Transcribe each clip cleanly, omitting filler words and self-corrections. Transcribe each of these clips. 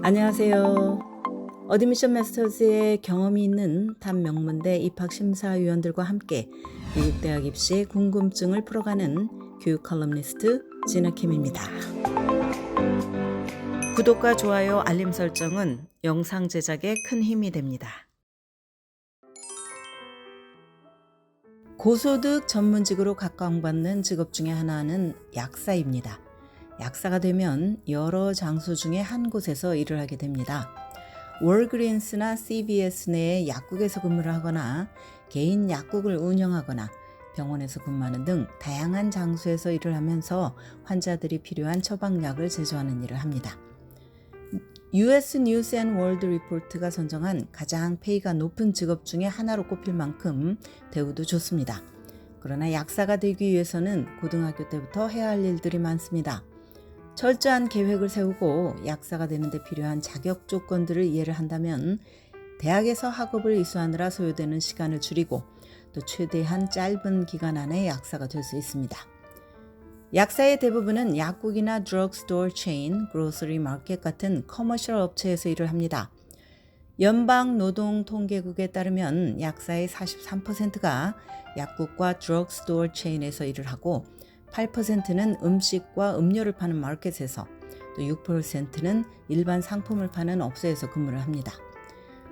안녕하세요. 어드미션 마스터즈의 경험이 있는 탑 명문대 입학심사위원들과 함께 미국 대학 입시 궁금증을 풀어가는 교육 컬럼니스트 진아킴입니다. 구독과 좋아요, 알림 설정은 영상 제작에 큰 힘이 됩니다. 고소득 전문직으로 각광받는 직업 중에 하나는 약사입니다. 약사가 되면 여러 장소 중에 한 곳에서 일을 하게 됩니다. 월그린스나 CVS 내의 약국에서 근무를 하거나 개인 약국을 운영하거나 병원에서 근무하는 등 다양한 장소에서 일을 하면서 환자들이 필요한 처방약을 제조하는 일을 합니다. US 뉴스 앤 월드 리포트가 선정한 가장 페이가 높은 직업 중에 하나로 꼽힐 만큼 대우도 좋습니다. 그러나 약사가 되기 위해서는 고등학교 때부터 해야 할 일들이 많습니다. 철저한 계획을 세우고 약사가 되는 데 필요한 자격 조건들을 이해를 한다면 대학에서 학업을 이수하느라 소요되는 시간을 줄이고 또 최대한 짧은 기간 안에 약사가 될 수 있습니다. 약사의 대부분은 약국이나 드럭스토어 체인, 그로서리 마켓 같은 커머셜 업체에서 일을 합니다. 연방노동통계국에 따르면 약사의 43%가 약국과 드럭스토어 체인에서 일을 하고 8%는 음식과 음료를 파는 마켓에서 또 6%는 일반 상품을 파는 업소에서 근무를 합니다.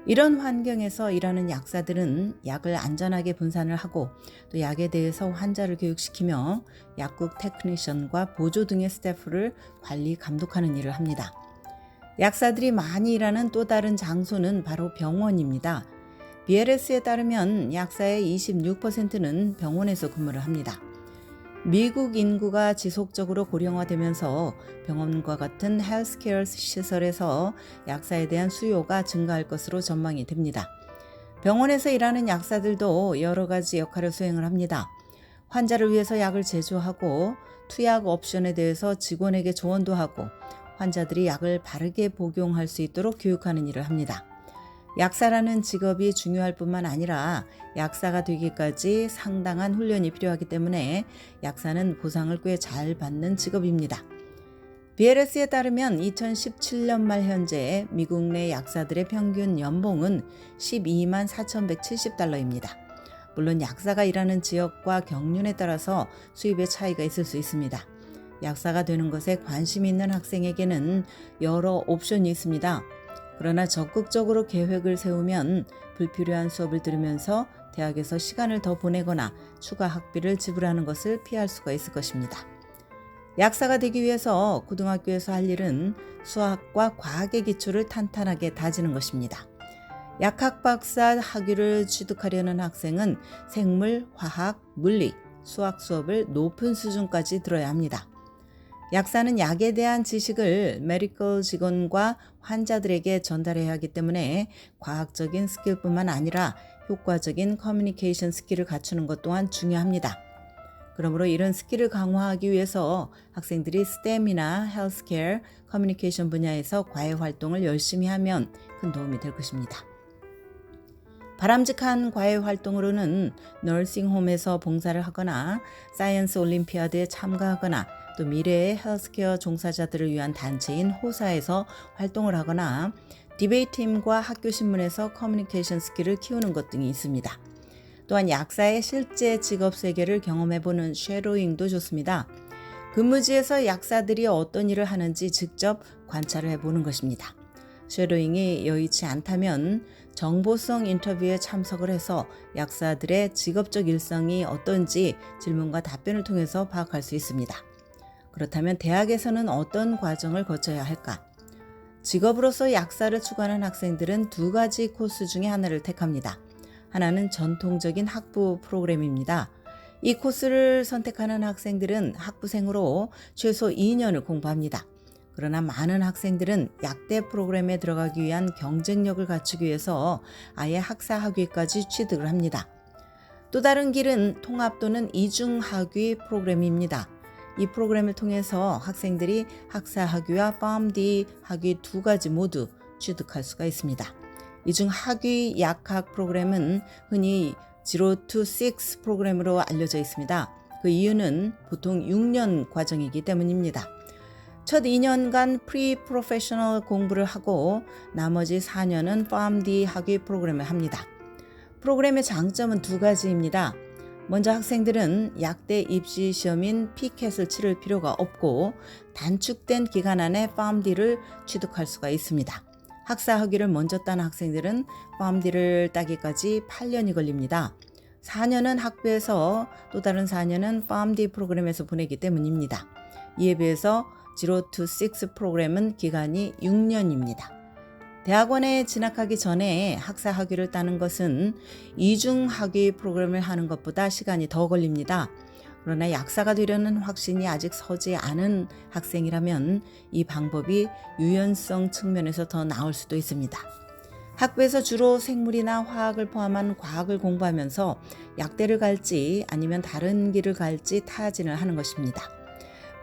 이런 환경에서 일하는 약사들은 약을 안전하게 분산을 하고 또 약에 대해서 환자를 교육시키며 약국 테크니션과 보조 등의 스태프를 관리 감독하는 일을 합니다. 약사들이 많이 일하는 또 다른 장소는 바로 병원입니다. BLS에 따르면 약사의 26%는 병원에서 근무를 합니다. 미국 인구가 지속적으로 고령화되면서 병원과 같은 헬스케어 시설에서 약사에 대한 수요가 증가할 것으로 전망이 됩니다. 병원에서 일하는 약사들도 여러 가지 역할을 수행을 합니다. 환자를 위해서 약을 제조하고 투약 옵션에 대해서 직원에게 조언도 하고 환자들이 약을 바르게 복용할 수 있도록 교육하는 일을 합니다. 약사라는 직업이 중요할 뿐만 아니라 약사가 되기까지 상당한 훈련이 필요하기 때문에 약사는 보상을 꽤 잘 받는 직업입니다. BLS에 따르면 2017년 말 현재 미국 내 약사들의 평균 연봉은 12만 4,170달러입니다. 물론 약사가 일하는 지역과 경륜에 따라서 수입의 차이가 있을 수 있습니다. 약사가 되는 것에 관심 있는 학생에게는 여러 옵션이 있습니다. 그러나 적극적으로 계획을 세우면 불필요한 수업을 들으면서 대학에서 시간을 더 보내거나 추가 학비를 지불하는 것을 피할 수가 있을 것입니다. 약사가 되기 위해서 고등학교에서 할 일은 수학과 과학의 기초를 탄탄하게 다지는 것입니다. 약학 박사 학위를 취득하려는 학생은 생물, 화학, 물리, 수학 수업을 높은 수준까지 들어야 합니다. 약사는 약에 대한 지식을 메디컬 직원과 환자들에게 전달해야 하기 때문에 과학적인 스킬뿐만 아니라 효과적인 커뮤니케이션 스킬을 갖추는 것 또한 중요합니다. 그러므로 이런 스킬을 강화하기 위해서 학생들이 STEM이나 헬스케어, 커뮤니케이션 분야에서 과외 활동을 열심히 하면 큰 도움이 될 것입니다. 바람직한 과외 활동으로는 너싱홈에서 봉사를 하거나 사이언스 올림피아드에 참가하거나 또 미래의 헬스케어 종사자들을 위한 단체인 호사에서 활동을 하거나 디베이트팀과 학교신문에서 커뮤니케이션 스킬을 키우는 것 등이 있습니다. 또한 약사의 실제 직업 세계를 경험해보는 쉐도잉도 좋습니다. 근무지에서 약사들이 어떤 일을 하는지 직접 관찰을 해보는 것입니다. 쉐도잉이 여의치 않다면 정보성 인터뷰에 참석을 해서 약사들의 직업적 일상이 어떤지 질문과 답변을 통해서 파악할 수 있습니다. 그렇다면 대학에서는 어떤 과정을 거쳐야 할까? 직업으로서 약사를 추구하는 학생들은 두 가지 코스 중에 하나를 택합니다. 하나는 전통적인 학부 프로그램입니다. 이 코스를 선택하는 학생들은 학부생으로 최소 2년을 공부합니다. 그러나 많은 학생들은 약대 프로그램에 들어가기 위한 경쟁력을 갖추기 위해서 아예 학사 학위까지 취득을 합니다. 또 다른 길은 통합 또는 이중학위 프로그램입니다. 이 프로그램을 통해서 학생들이 학사 학위와 PharmD 학위 두 가지 모두 취득할 수가 있습니다. 이중 학위 약학 프로그램은 흔히 0 to 6 프로그램으로 알려져 있습니다. 그 이유는 보통 6년 과정이기 때문입니다. 첫 2년간 프리-프로페셔널 공부를 하고 나머지 4년은 PharmD 학위 프로그램을 합니다. 프로그램의 장점은 두 가지입니다. 먼저 학생들은 약대 입시 시험인 PCAT을 치를 필요가 없고 단축된 기간 안에 PharmD를 취득할 수가 있습니다. 학사 학위를 먼저 딴 학생들은 PharmD를 따기까지 8년이 걸립니다. 4년은 학부에서 또 다른 4년은 PharmD 프로그램에서 보내기 때문입니다. 이에 비해서 0 to 6 프로그램은 기간이 6년입니다. 대학원에 진학하기 전에 학사 학위를 따는 것은 이중 학위 프로그램을 하는 것보다 시간이 더 걸립니다. 그러나 약사가 되려는 확신이 아직 서지 않은 학생이라면 이 방법이 유연성 측면에서 더 나을 수도 있습니다. 학부에서 주로 생물이나 화학을 포함한 과학을 공부하면서 약대를 갈지 아니면 다른 길을 갈지 타진을 하는 것입니다.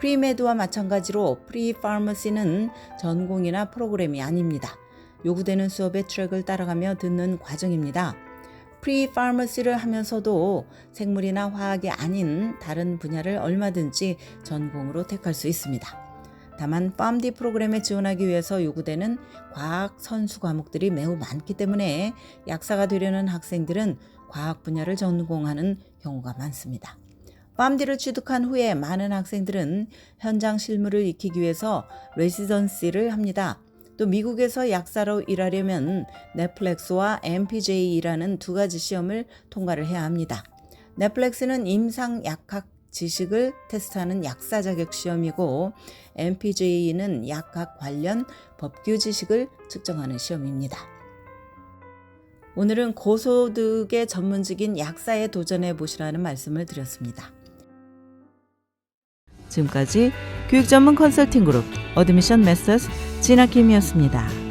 프리메드와 마찬가지로 프리파머시는 전공이나 프로그램이 아닙니다. 요구되는 수업의 트랙을 따라가며 듣는 과정입니다. 프리파머시를 하면서도 생물이나 화학이 아닌 다른 분야를 얼마든지 전공으로 택할 수 있습니다. 다만 PharmD 프로그램에 지원하기 위해서 요구되는 과학 선수 과목들이 매우 많기 때문에 약사가 되려는 학생들은 과학 분야를 전공하는 경우가 많습니다. PharmD를 취득한 후에 많은 학생들은 현장 실무를 익히기 위해서 레지던시를 합니다. 또 미국에서 약사로 일하려면 넷플렉스와 MPJ라는 두 가지 시험을 통과를 해야 합니다. 넷플렉스는 임상 약학 지식을 테스트하는 약사 자격 시험이고 MPJ는 약학 관련 법규 지식을 측정하는 시험입니다. 오늘은 고소득의 전문직인 약사에 도전해 보시라는 말씀을 드렸습니다. 지금까지 교육 전문 컨설팅 그룹 어드미션 메서스 진아킴이었습니다.